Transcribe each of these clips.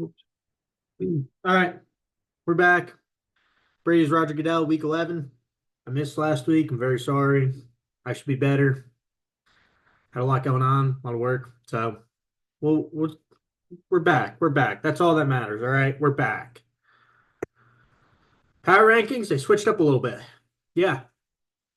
Oops. All right, we're back. Brady's Roger Goodell, week 11. I missed last week. I'm very sorry. I should be better. Had a lot going on, a lot of work. So, we're back. We're back. That's all that matters. All right, we're back. Power rankings, they switched up a little bit. Yeah.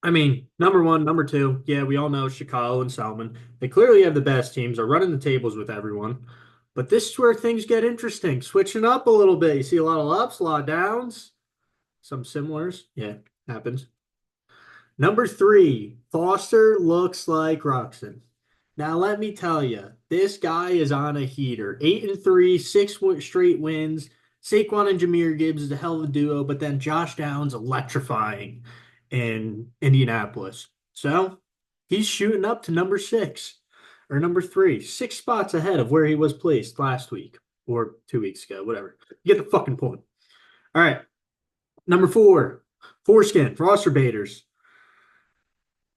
I mean, number one, number two. Yeah, we all know Chicago and Salmon. They clearly have the best teams, are running the tables with everyone. But this is where things get interesting. Switching up a little bit. You see a lot of ups, a lot of downs. Some similars. Yeah, happens. Number three, Foster looks like Ruxin. Now, let me tell you, this guy is on a heater. 8-3, straight wins. Saquon and Jahmyr Gibbs is a hell of a duo, but then Josh Downs electrifying in Indianapolis. So he's shooting up to number six or number three, 6 spots ahead of where he was placed last week or 2 weeks ago, whatever. You get the fucking point. All right. Number four, Foreskin, Foster Baiters.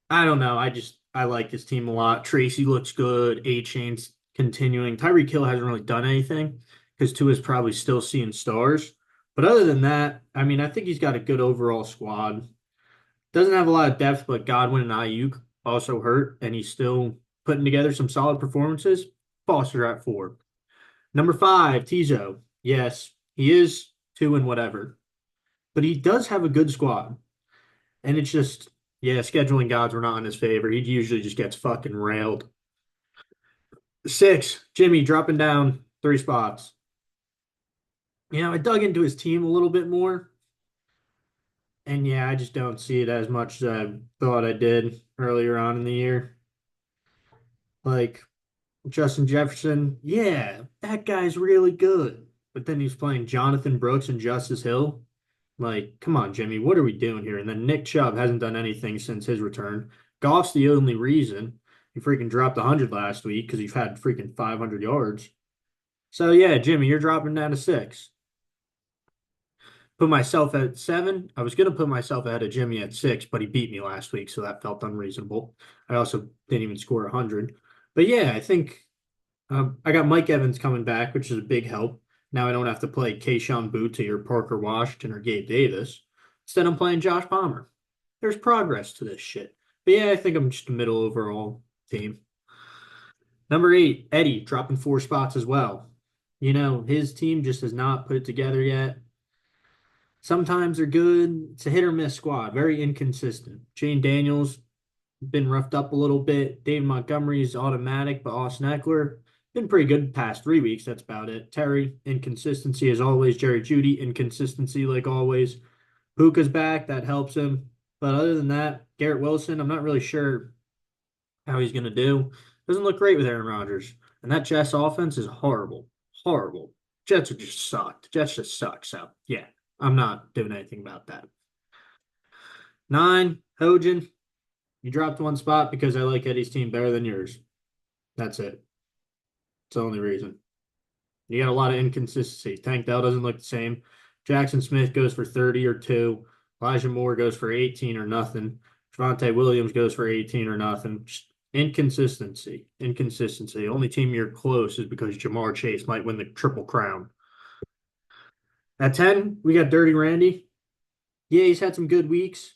I don't know. I like his team a lot. Tracy looks good. A-Chain's continuing. Tyreek Hill hasn't really done anything because Tua's probably still seeing stars. But other than that, I mean, I think he's got a good overall squad. Doesn't have a lot of depth, but Godwin and Ayuk also hurt, and he's still putting together some solid performances. Foster at four. Number five, Tizo. Yes, he is two and whatever, but he does have a good squad. And it's just, yeah, scheduling gods were not in his favor. He usually just gets fucking railed. Six, Jimmy dropping down 3 spots. I dug into his team a little bit more. And yeah, I just don't see it as much as I thought I did earlier on in the year. Like Justin Jefferson, yeah, that guy's really good. But then he's playing Jonathan Brooks and Justice Hill. Like, come on, Jimmy, what are we doing here? And then Nick Chubb hasn't done anything since his return. Goff's the only reason. He freaking dropped 100 last week because he's had freaking 500 yards. So, yeah, Jimmy, you're dropping down to six. Put myself at seven. I was going to put myself ahead of Jimmy at six, but he beat me last week, so that felt unreasonable. I also didn't even score 100. But yeah, I think I got Mike Evans coming back, which is a big help. Now I don't have to play Keyshawn Booty or Parker Washington or Gabe Davis. Instead, I'm playing Josh Palmer. There's progress to this shit. But yeah, I think I'm just a middle overall team. Number eight, Eddie, dropping 4 spots as well. His team just has not put it together yet. Sometimes they're good. It's a hit or miss squad, very inconsistent. Shane Daniels been roughed up a little bit. David Montgomery's automatic, but Austin Eckler been pretty good the past 3 weeks. That's about it. Terry, inconsistency as always. Jerry Judy, inconsistency like always. Puka's back. That helps him. But other than that, Garrett Wilson, I'm not really sure how he's going to do. Doesn't look great with Aaron Rodgers. And that Jets offense is horrible. Horrible. Jets are just sucked. Jets just suck. So, yeah, I'm not doing anything about that. Nine, Hojan. You dropped 1 spot because I like Eddie's team better than yours. That's it. It's the only reason. You got a lot of inconsistency. Tank Dell doesn't look the same. Jackson Smith goes for 30 or 2. Elijah Moore goes for 18 or nothing. Javonte Williams goes for 18 or nothing. Just inconsistency. Inconsistency. Only team you're close is because Jamar Chase might win the Triple Crown. At 10, we got Dirty Randy. Yeah, he's had some good weeks,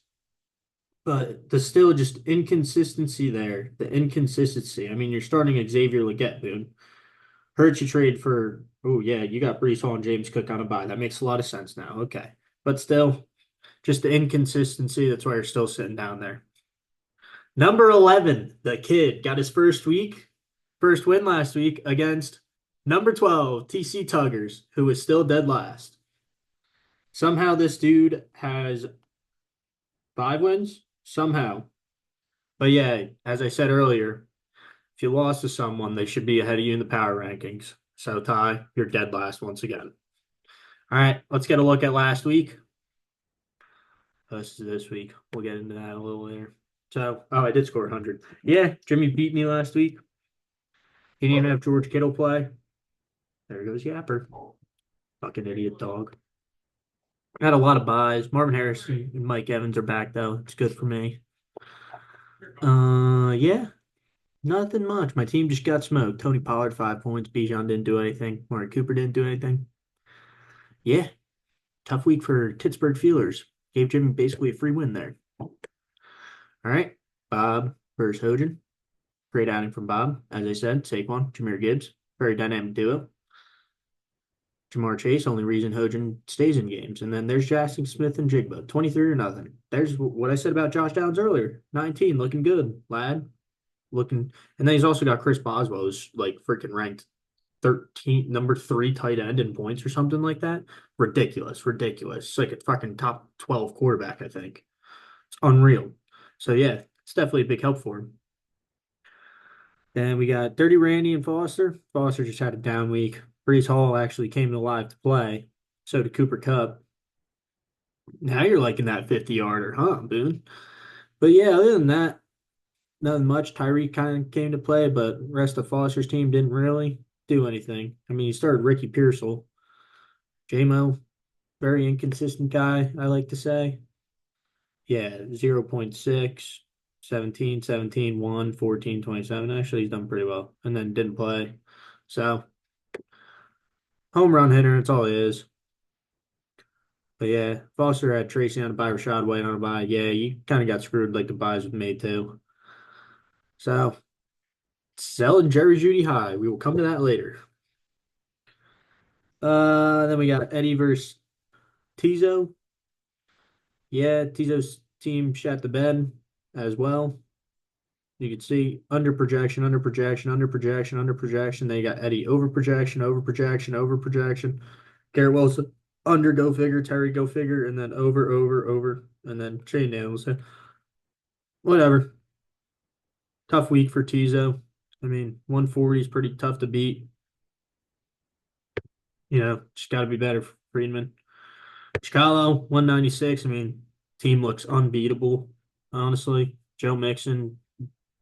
but there's still just inconsistency there. The inconsistency. I mean, you're starting Xavier Legette, dude. Heard you trade for, oh, yeah, you got Brees Hall and James Cook on a buy. That makes a lot of sense now. Okay. But still, just the inconsistency. That's why you're still sitting down there. Number 11, the kid got his first win last week against number 12, TC Tuggers, who is still dead last. Somehow this dude has 5 wins. Somehow. But yeah, as I said earlier, if you lost to someone, they should be ahead of you in the power rankings. So, Ty, you're dead last once again. All right, let's get a look at last week. This week. We'll get into that a little later. So, I did score 100. Yeah, Jimmy beat me last week. He didn't even have George Kittle play. There goes Yapper. Fucking idiot dog. I had a lot of buys. Marvin Harrison and Mike Evans are back, though. It's good for me. Yeah. Nothing much. My team just got smoked. Tony Pollard 5 points. Bijan didn't do anything. Mari Cooper didn't do anything. Yeah, tough week for Pittsburgh Steelers. Gave Jimmy basically a free win there. All right, Bob versus Hogan. Great outing from Bob. As I said, Saquon, Jahmyr Gibbs, very dynamic duo. Jamar Chase, only reason Hogan stays in games. And then there's Jackson Smith and Jigba, 23 or nothing. There's what I said about Josh Downs earlier. 19, looking good, lad. Looking, and then he's also got Chris Boswell, who's like freaking ranked 13, number 3 tight end in points or something like that. Ridiculous, ridiculous. It's like a fucking top 12 quarterback, I think. It's unreal. So yeah, it's definitely a big help for him. Then we got Dirty Randy and Foster. Foster just had a down week. Brees Hall actually came alive to play. So did Cooper Kupp. Now you're liking that 50-yarder, huh, Boone? But yeah, other than that, nothing much. Tyreek kind of came to play, but the rest of Foster's team didn't really do anything. I mean, he started Ricky Pearsall. JMO, very inconsistent guy, I like to say. Yeah, 0.6, 17, 17, 1, 14, 27. Actually, he's done pretty well. And then didn't play. So, home run hitter, that's all it is. But yeah, Foster had Tracy on a bye, Rashad White on a bye. Yeah, you kind of got screwed like the buys with me too. So, selling Jerry Judy high. We will come to that later. Then we got Eddie versus Tizo. Yeah, Tizo's team shat the bed as well. You can see under projection, under projection, under projection, under projection. Then you got Eddie over projection, over projection, over projection. Garrett Wilson under go figure, Terry go figure, and then over, over, over, and then Shane Danielson. Whatever. Tough week for Tizo. I mean, 140 is pretty tough to beat. Just got to be better for Friedman. Chicalo, 196. I mean, team looks unbeatable, honestly. Joe Mixon,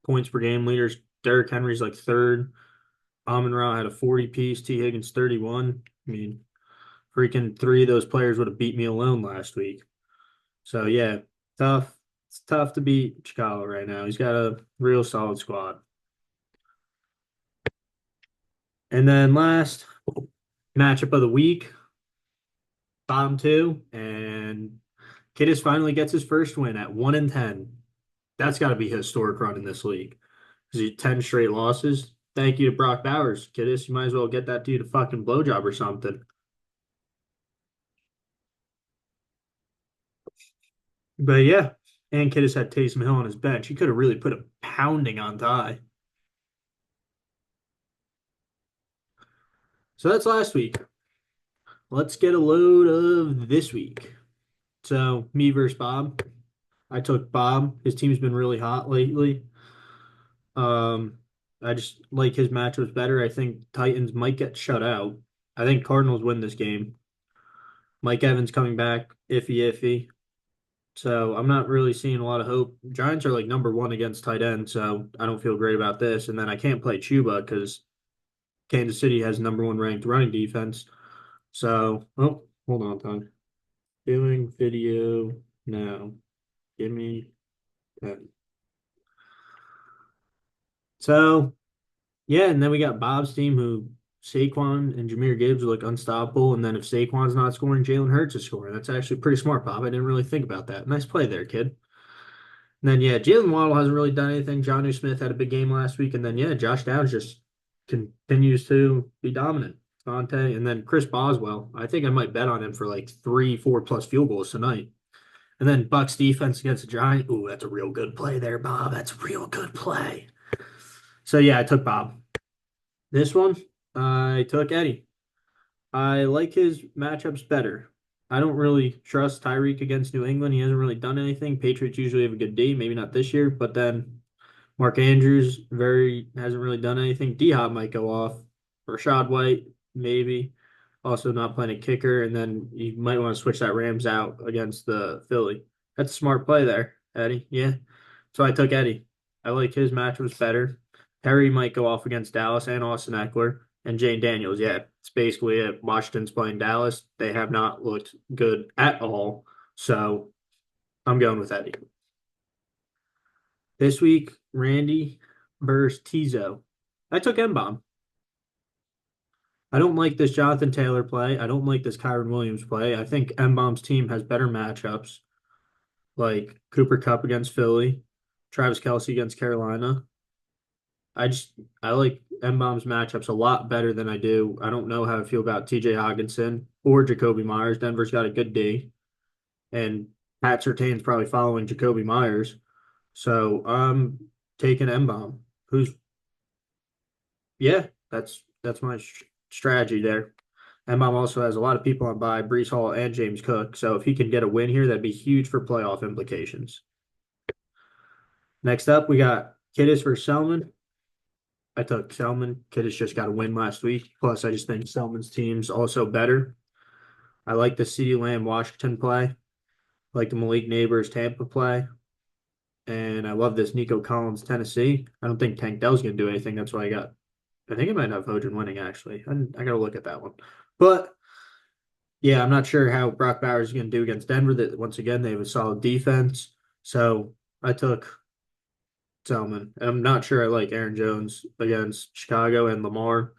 points per game leaders. Derrick Henry's like third. Amon Ra had a 40 piece. T. Higgins, 31. I mean, freaking 3 of those players would have beat me alone last week. So, yeah, tough. It's tough to beat Chicalo right now. He's got a real solid squad. And then last matchup of the week, bottom 2, and Kittis finally gets his first win at 1-10. That's got to be a historic run in this league. Is he 10 straight losses? Thank you to Brock Bowers. Kittis, you might as well get that dude a fucking blowjob or something. But yeah, and Kittis had Taysom Hill on his bench. He could have really put a pounding on Ty. So that's last week. Let's get a load of this week. So me versus Bob. I took Bob. His team's been really hot lately. Um, I just like his matchups better. I think Titans might get shut out. I think Cardinals win this game. Mike Evans coming back, iffy, iffy. So I'm not really seeing a lot of hope. Giants are like number 1 against tight end, so I don't feel great about this. And then I can't play Chuba because Kansas City has number 1 ranked running defense. So, oh, hold on, Tom. Doing video now. Give me that. So, yeah, and then we got Bob's team who Saquon and Jahmyr Gibbs look unstoppable. And then if Saquon's not scoring, Jalen Hurts is scoring. That's actually pretty smart, Bob. I didn't really think about that. Nice play there, kid. And then, yeah, Jalen Waddle hasn't really done anything. Jonnu Smith had a big game last week. And then, yeah, Josh Downs just continues to be dominant. Fonte. And then Chris Boswell. I think I might bet on him for like 3, 4 plus field goals tonight. And then Bucks defense against the Giants. Ooh, that's a real good play there, Bob. That's a real good play. So, yeah, I took Bob. This one, I took Eddie. I like his matchups better. I don't really trust Tyreek against New England. He hasn't really done anything. Patriots usually have a good D, maybe not this year, but then Mark Andrews very hasn't really done anything. D Hop might go off. Rashad White, maybe. Also not playing a kicker, and then you might want to switch that Rams out against the Philly. That's a smart play there, Eddie. Yeah. So I took Eddie. I like his matchups better. Perry might go off against Dallas and Austin Eckler and Jane Daniels. Yeah, it's basically it. Washington's playing Dallas. They have not looked good at all. So I'm going with Eddie. This week, Randy. versus Tizo. I took M-Bomb. I don't like this Jonathan Taylor play. I don't like this Kyron Williams play. I think M-Bomb's team has better matchups, like Cooper Kupp against Philly, Travis Kelce against Carolina. I like M-Bomb's matchups a lot better than I do. I don't know how I feel about TJ Hockenson or Jacoby Myers. Denver's got a good D, and Pat Surtain's probably following Jacoby Myers. So I'm taking M-Bomb, who's yeah, that's my strategy there. M-Bomb also has a lot of people on by Brees Hall and James Cook. So if he can get a win here, that'd be huge for playoff implications. Next up, we got Kittis versus Selman. I took Selman. Kittis just got a win last week. Plus, I just think Selman's team's also better. I like the CeeDee Lamb Washington play. I like the Malik Neighbors Tampa play. And I love this Nico Collins Tennessee. I don't think Tank Dell's going to do anything. That's why I think I might have Hojan winning, actually. I got to look at that one. But yeah, I'm not sure how Brock Bowers is going to do against Denver. That once again, they have a solid defense. So I took Selman. And I'm not sure I like Aaron Jones against Chicago and Lamar.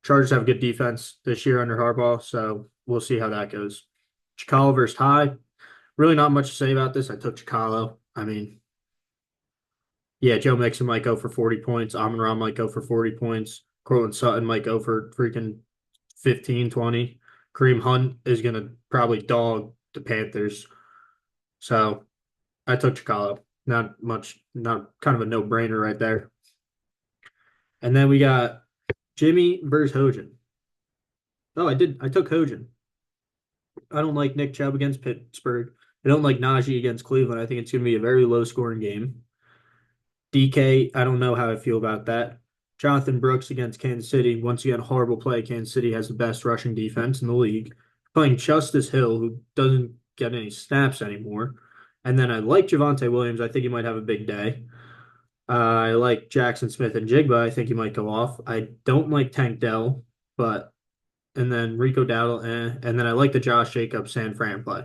Chargers have a good defense this year under Harbaugh, so we'll see how that goes. Chicalo versus Ty. Really not much to say about this. I took Chicalo. I mean, yeah, Joe Mixon might go for 40 points. Amon-Ra might go for 40 points. Cortland Sutton might go for freaking 15, 20. Kareem Hunt is going to probably dog the Panthers. So I took Chicalo. Not much, not kind of a no-brainer right there. And then we got Jimmy versus Hojan. Oh, I took Hojan. I don't like Nick Chubb against Pittsburgh. I don't like Najee against Cleveland. I think it's going to be a very low scoring game. DK, I don't know how I feel about that. Jonathan Brooks against Kansas City. Once again, horrible play. Kansas City has the best rushing defense in the league. Playing Justice Hill, who doesn't get any snaps anymore. And then I like Javonte Williams. I think he might have a big day. I like Jackson Smith and Jigba. I think he might go off. I don't like Tank Dell, but and then Rico Dowdle, and then I like the Josh Jacobs San Fran play.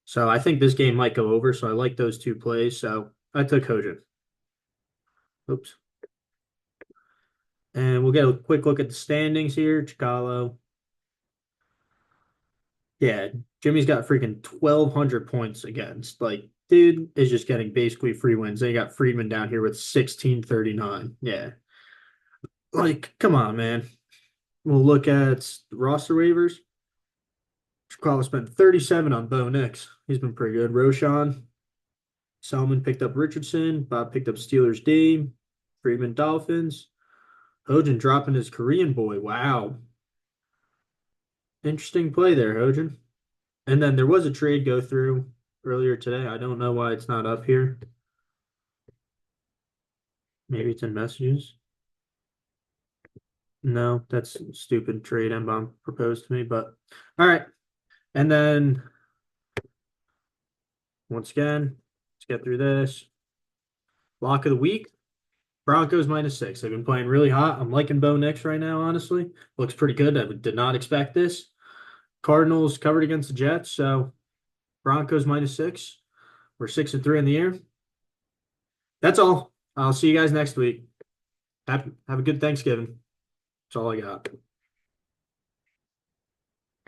So I think this game might go over. So I like those two plays. So I took Hojan. Oops. And we'll get a quick look at the standings here. Chicalo. Yeah, Jimmy's got freaking 1,200 points against. Like, dude is just getting basically free wins. Then you got Friedman down here with 1,639. Yeah. Like, come on, man. We'll look at roster waivers. Chicalo spent 37 on Bo Nix. He's been pretty good. Roshan. Salmon picked up Richardson. Bob picked up Steelers D. Friedman Dolphins. Hojan dropping his Korean boy. Wow. Interesting play there, Hojan. And then there was a trade go through earlier today. I don't know why it's not up here. Maybe it's in messages. No, that's a stupid trade M-Bomb proposed to me, but all right. And then once again, let's get through this. Lock of the week. Broncos -6. They've been playing really hot. I'm liking Bo Nix right now, honestly. Looks pretty good. I did not expect this. Cardinals covered against the Jets, so Broncos -6. We're 6-3 in the year. That's all. I'll see you guys next week. Have a good Thanksgiving. That's all I got.